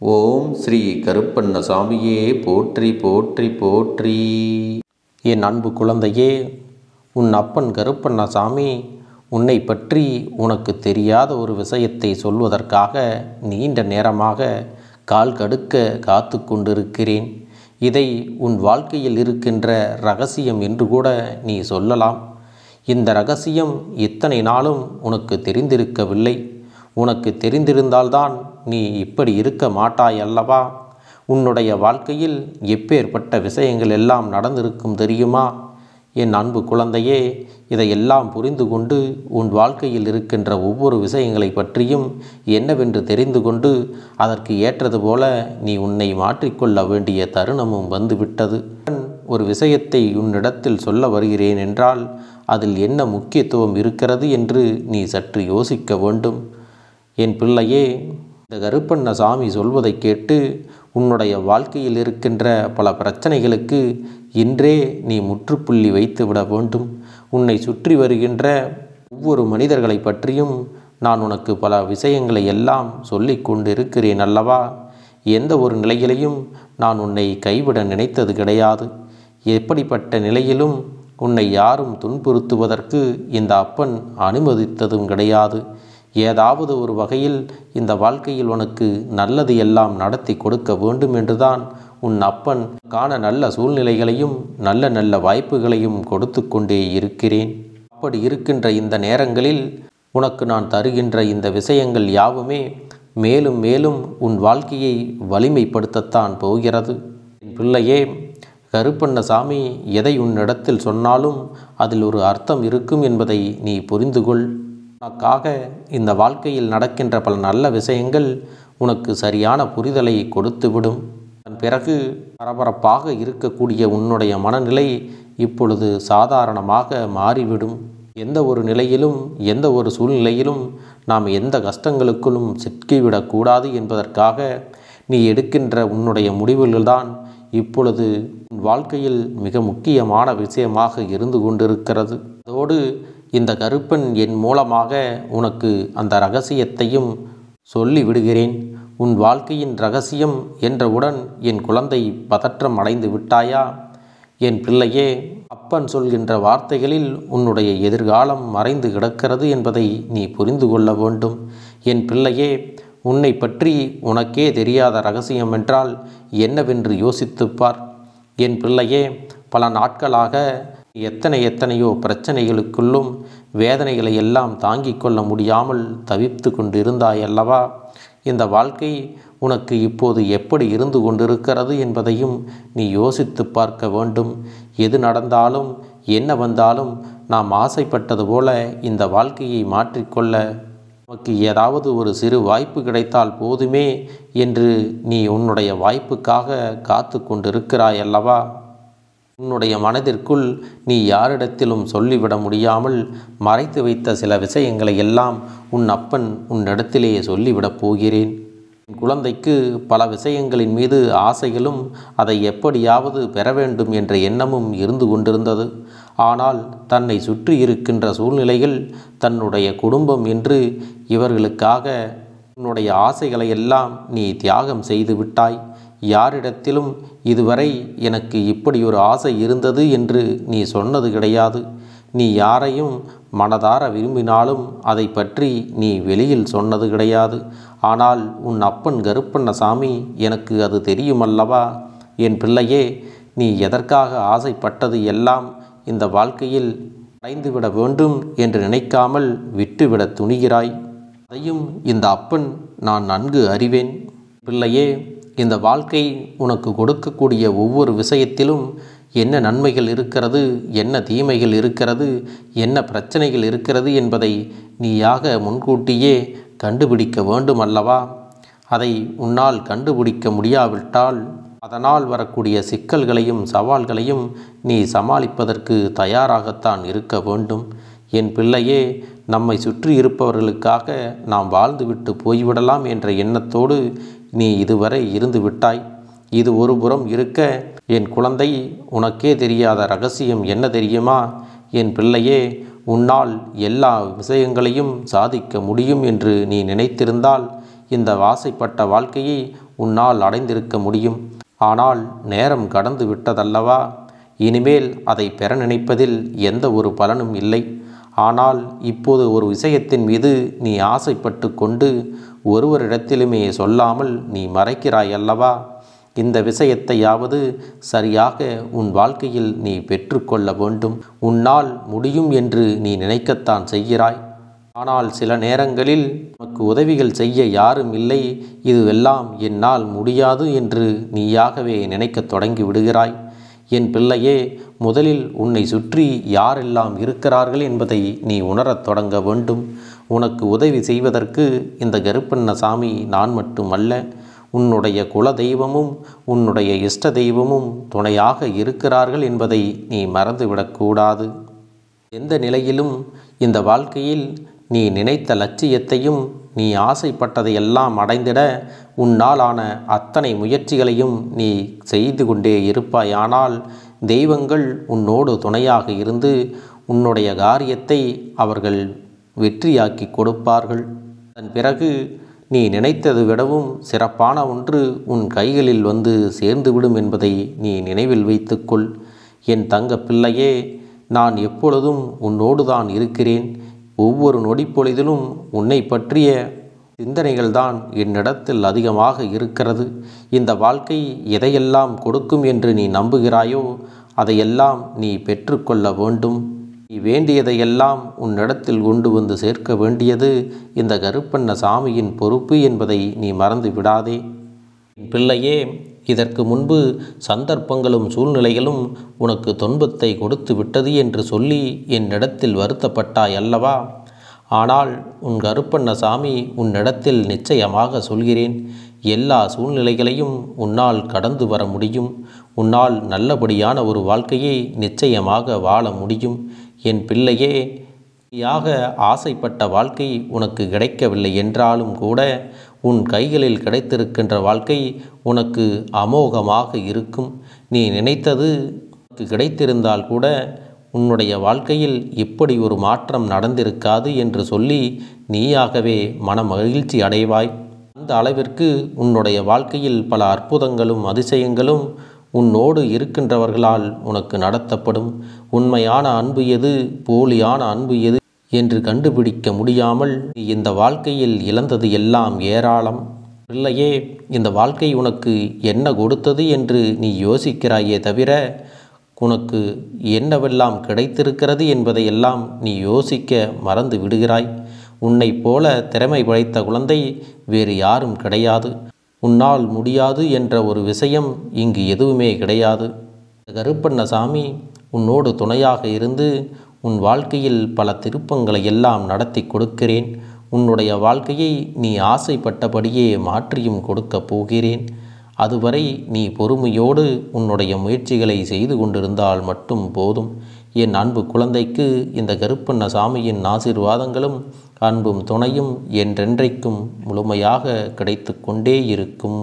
ஓம் ஸ்ரீ கருப்பண்ணசாமியே போற்றி போற்றி போற்றி. என் அன்பு குழந்தையே, உன் அப்பன் கருப்பண்ணசாமி உன்னை பற்றி உனக்கு தெரியாத ஒரு விஷயத்தை சொல்வதற்காக நீண்ட நேரமாக கால் கடுக்க காத்து கொண்டிருக்கிறேன். இதை உன் வாழ்க்கையில் இருக்கின்ற இரகசியம் என்று கூட நீ சொல்லலாம். இந்த இரகசியம் இத்தனை நாளும் உனக்கு தெரிந்திருக்கவில்லை. உனக்கு தெரிந்திருந்தால்தான் நீ இப்படி இருக்க மாட்டாய் அல்லவா? உன்னுடைய வாழ்க்கையில் எப்பேற்பட்ட விஷயங்கள் எல்லாம் நடந்திருக்கும் தெரியுமா? என் அன்பு குழந்தையே, இதையெல்லாம் புரிந்து கொண்டு உன் வாழ்க்கையில் இருக்கின்ற ஒவ்வொரு விஷயங்களை பற்றியும் என்னவென்று தெரிந்து கொண்டு அதற்கு ஏற்றது போல நீ உன்னை மாற்றிக்கொள்ள வேண்டிய தருணமும் வந்துவிட்டது. ஒரு விஷயத்தை உன்னிடத்தில் சொல்ல வருகிறேன் என்றால் அதில் என்ன முக்கியத்துவம் இருக்கிறது என்று நீ சற்று யோசிக்க வேண்டும். என் பிள்ளையே, இந்த கருப்பண்ணசாமி சொல்வதை கேட்டு உன்னுடைய வாழ்க்கையில் இருக்கின்ற பல பிரச்சனைகளுக்கு இன்றே நீ முற்றுப்புள்ளி வைத்து விட வேண்டும். உன்னை சுற்றி வருகின்ற ஒவ்வொரு மனிதர்களை பற்றியும் நான் உனக்கு பல விஷயங்களை எல்லாம் சொல்லி கொண்டிருக்கிறேன் அல்லவா? எந்த ஒரு நிலையிலையும் நான் உன்னை கைவிட நினைத்தது கிடையாது. எப்படிப்பட்ட நிலையிலும் உன்னை யாரும் துன்புறுத்துவதற்கு இந்த அப்பன் அனுமதித்ததும் கிடையாது. ஏதாவது ஒரு வகையில் இந்த வாழ்க்கையில் உனக்கு நல்லது எல்லாம் நடத்தி கொடுக்க வேண்டும் என்றுதான் உன் அப்பன் காண நல்ல சூழ்நிலைகளையும் நல்ல நல்ல வாய்ப்புகளையும் கொடுத்து கொண்டே இருக்கிறேன். அப்படி இருக்கின்ற இந்த நேரங்களில் உனக்கு நான் தருகின்ற இந்த விஷயங்கள் யாவுமே மேலும் மேலும் உன் வாழ்க்கையை வலிமைப்படுத்தத்தான் போகிறது. என் பிள்ளையே, கருப்பண்ணசாமி எதை உன்னிடத்தில் சொன்னாலும் அதில் ஒரு அர்த்தம் இருக்கும் என்பதை நீ புரிந்து கொள். உனக்காக இந்த வாழ்க்கையில் நடக்கின்ற பல நல்ல விஷயங்கள் உனக்கு சரியான புரிதலை கொடுத்துவிடும். அதன் பிறகு பரபரப்பாக இருக்கக்கூடிய உன்னுடைய மனநிலை இப்பொழுது சாதாரணமாக மாறிவிடும். எந்த ஒரு நிலையிலும் எந்த ஒரு சூழ்நிலையிலும் நாம் எந்த கஷ்டங்களுக்குள்ளும் சிக்கிவிடக்கூடாது என்பதற்காக நீ எடுக்கின்ற உன்னுடைய முடிவுகள்தான் இப்பொழுது உன் வாழ்க்கையில் மிக முக்கியமான விஷயமாக இருந்து கொண்டிருக்கிறது. அதோடு இந்த கருப்பன் என் மூலமாக உனக்கு அந்த இரகசியத்தையும் சொல்லி விடுகிறேன். உன் வாழ்க்கையின் இரகசியம் என்றவுடன் என் குழந்தை பதற்றம் அடைந்து விட்டாயா? என் பிள்ளையே, அப்பன் சொல்கின்ற வார்த்தைகளில் உன்னுடைய எதிர்காலம் மறைந்து கிடக்கிறது என்பதை நீ புரிந்து கொள்ள வேண்டும். என் பிள்ளையே, உன்னை பற்றி உனக்கே தெரியாத இரகசியம் என்றால் என்னவென்று யோசித்துப்பார். என் பிள்ளையே, பல நாட்களாக எத்தனையோ பிரச்சனைகளுக்குள்ளும் வேதனைகளை எல்லாம் தாங்கிக் கொள்ள முடியாமல் தவித்து கொண்டிருந்தாயல்லவா? இந்த வாழ்க்கை உனக்கு இப்போது எப்படி இருந்து கொண்டிருக்கிறது என்பதையும் நீ யோசித்து பார்க்க வேண்டும். எது நடந்தாலும் என்ன வந்தாலும் நாம் ஆசைப்பட்டது போல இந்த வாழ்க்கையை மாற்றிக்கொள்ள நமக்கு ஏதாவது ஒரு சிறு வாய்ப்பு கிடைத்தால் போதுமே என்று நீ உன்னுடைய வாய்ப்புக்காக காத்து கொண்டிருக்கிறாய் அல்லவா? உன்னுடைய மனதிற்குள் நீ யாரிடத்திலும் சொல்லிவிட முடியாமல் மறைத்து வைத்த சில விஷயங்களை எல்லாம் உன் அப்பன் உன்னிடத்திலே சொல்லிவிடப் போகிறேன். என் குழந்தைக்கு பல விஷயங்களின் மீது ஆசைகளும் அதை எப்படியாவது பெற வேண்டும் என்ற எண்ணமும் இருந்து கொண்டிருந்தது. ஆனால் தன்னை சுற்றி இருக்கின்ற சூழ்நிலைகள், தன்னுடைய குடும்பம் என்று இவர்களுக்காக உன்னுடைய ஆசைகளை எல்லாம் நீ தியாகம் செய்து விட்டாய். யாரிடத்திலும் இதுவரை எனக்கு இப்படி ஒரு ஆசை இருந்தது என்று நீ சொன்னது கிடையாது. நீ யாரையும் மனதார விரும்பினாலும் அதை பற்றி நீ வெளியில் சொன்னது கிடையாது. ஆனால் உன் அப்பன் கருப்பண்ணசாமி எனக்கு அது தெரியுமல்லவா? என் பிள்ளையே, நீ எதற்காக ஆசைப்பட்டது எல்லாம் இந்த வாழ்க்கையில் அடைந்துவிட வேண்டும் என்று நினைக்காமல் விட்டுவிட துணிகிறாய். அதையும் இந்த அப்பன் நான் நன்கு அறிவேன். பிள்ளையே, இந்த வாழ்க்கை உனக்கு கொடுக்கக்கூடிய ஒவ்வொரு விஷயத்திலும் என்ன நன்மைகள் இருக்கிறது, என்ன தீமைகள் இருக்கிறது, என்ன பிரச்சனைகள் இருக்கிறது என்பதை நீயாக முன்கூட்டியே கண்டுபிடிக்க வேண்டும் அல்லவா? அதை உன்னால் கண்டுபிடிக்க முடியாவிட்டால் அதனால் வரக்கூடிய சிக்கல்களையும் சவால்களையும் நீ சமாளிப்பதற்கு தயாராகத்தான் இருக்க வேண்டும். என் பிள்ளையே, நம்மை சுற்றி இருப்பவர்களுக்காக நாம் வாழ்ந்துவிட்டு போய்விடலாம் என்ற எண்ணத்தோடு நீ இதுவரை இருந்து விட்டாய். இது ஒரு புறம் இருக்க, என் குழந்தை, உனக்கே தெரியாத இரகசியம் என்ன தெரியுமா? என் பிள்ளையே, உன்னால் எல்லா விஷயங்களையும் சாதிக்க முடியும் என்று நீ நினைத்திருந்தால் இந்த ஆசைப்பட்ட வாழ்க்கையை உன்னால் அடைந்திருக்க முடியும். ஆனால் நேரம் கடந்து விட்டதல்லவா? இனிமேல் அதை பெற நினைப்பதில் எந்த ஒரு பலனும் இல்லை. ஆனால் இப்போது ஒரு விஷயத்தின் மீது நீ ஆசைப்பட்டு கொண்டு ஒருவரிடத்திலுமே சொல்லாமல் நீ மறைக்கிறாய் அல்லவா? இந்த விஷயத்தையாவது சரியாக உன் வாழ்க்கையில் நீ பெற்றுக்கொள்ள வேண்டும். உன்னால் முடியும் என்று நீ நினைக்கத்தான் செய்கிறாய். ஆனால் சில நேரங்களில் நமக்கு உதவிகள் செய்ய யாரும் இல்லை, இதுவெல்லாம் என்னால் முடியாது என்று நீயாகவே நினைக்கத் தொடங்கி விடுகிறாய். என் பிள்ளையே, முதலில் உன்னை சுற்றி யாரெல்லாம் இருக்கிறார்கள் என்பதை நீ உணரத் தொடங்க வேண்டும். உனக்கு உதவி செய்வதற்கு இந்த கருப்பண்ணசாமி நான் மட்டுமல்ல, உன்னுடைய குல தெய்வமும் உன்னுடைய இஷ்ட தெய்வமும் துணையாக இருக்கிறார்கள் என்பதை நீ மறந்துவிடக்கூடாது. எந்த நிலையிலும் இந்த வாழ்க்கையில் நீ நினைத்த லட்சியத்தையும் நீ ஆசைப்பட்டதையெல்லாம் அடைந்திட உன்னாலான அத்தனை முயற்சிகளையும் நீ செய்து கொண்டே இருப்பாயானால் தெய்வங்கள் உன்னோடு துணையாக இருந்து உன்னுடைய காரியத்தை அவர்கள் வெற்றியாக்கி கொடுப்பார்கள். அதன் பிறகு நீ நினைத்தது விடவும் சிறப்பான ஒன்று உன் கைகளில் வந்து சேர்ந்துவிடும் என்பதை நீ நினைவில் வைத்துக்கொள். என் தங்க பிள்ளையே, நான் எப்பொழுதும் உன்னோடு தான் இருக்கிறேன். ஒவ்வொரு நொடிப்பொழுதிலும் உன்னை பற்றிய சிந்தனைகள்தான் என்னிடத்தில் அதிகமாக இருக்கிறது. இந்த வாழ்க்கை எதையெல்லாம் கொடுக்கும் என்று நீ நம்புகிறாயோ அதையெல்லாம் நீ பெற்றுக்கொள்ள வேண்டும். நீ வேண்டியதையெல்லாம் உன்னிடத்தில் கொண்டு வந்து சேர்க்க வேண்டியது இந்த கருப்பண்ணசாமியின் பொறுப்பு என்பதை நீ மறந்து விடாதே. பிள்ளையே, இதற்கு முன்பு சந்தர்ப்பங்களும் சூழ்நிலைகளும் உனக்கு துன்பத்தை கொடுத்து விட்டது என்று சொல்லி என்னிடத்தில் வருத்தப்பட்டாய் அல்லவா? ஆனால் உன் கருப்பண்ணசாமி உன்னிடத்தில் நிச்சயமாக சொல்கிறேன், எல்லா சூழ்நிலைகளையும் உன்னால் கடந்து வர முடியும். உன்னால் நல்லபடியான ஒரு வாழ்க்கையை நிச்சயமாக வாழ முடியும். என் பிள்ளையே, நீயாக ஆசைப்பட்ட வாழ்க்கை உனக்கு கிடைக்கவில்லை என்றாலும் கூட உன் கைகளில் கிடைத்திருக்கின்ற வாழ்க்கை உனக்கு அமோகமாக இருக்கும். நீ நினைத்தது உனக்கு கிடைத்திருந்தால் கூட உன்னுடைய வாழ்க்கையில் இப்படி ஒரு மாற்றம் நடந்திருக்காது என்று சொல்லி நீயாகவே மன மகிழ்ச்சி அடைவாய். அந்த அளவிற்கு உன்னுடைய வாழ்க்கையில் பல அற்புதங்களும் அதிசயங்களும் உன்னோடு இருக்கின்றவர்களால் உனக்கு நடத்தப்படும். உண்மையான அன்பு எது, போலியான அன்பு எது என்று கண்டுபிடிக்க முடியாமல் இந்த வாழ்க்கையில் இழந்தது எல்லாம் ஏராளம். பிள்ளையே, இந்த வாழ்க்கை உனக்கு என்ன கொடுத்தது என்று நீ யோசிக்கிறாயே தவிர உனக்கு என்னவெல்லாம் கிடைத்திருக்கிறது என்பதையெல்லாம் நீ யோசிக்க மறந்து விடுகிறாய். உன்னை போல திறமை படைத்த குழந்தை வேறு யாரும் கிடையாது. உன்னால் முடியாது என்ற ஒரு விஷயம் இங்கு எதுவுமே கிடையாது. கருப்பண்ணசாமி உன்னோடு துணையாக இருந்து உன் வாழ்க்கையில் பல திருப்பங்களை எல்லாம் நடத்தி கொடுக்கிறேன். உன்னுடைய வாழ்க்கையை நீ ஆசைப்பட்டபடியே மாற்றியும் கொடுக்கப் போகிறேன். அதுவரை நீ பொறுமையோடு உன்னுடைய முயற்சிகளை செய்து கொண்டிருந்தால் மட்டும் போதும். என் அன்பு குழந்தைக்கு இந்த கருப்பண்ணசாமியின் ஆசீர்வாதங்களும் அன்பும் துணையும் என்றென்றைக்கும் முழுமையாக கிடைத்து கொண்டே இருக்கும்.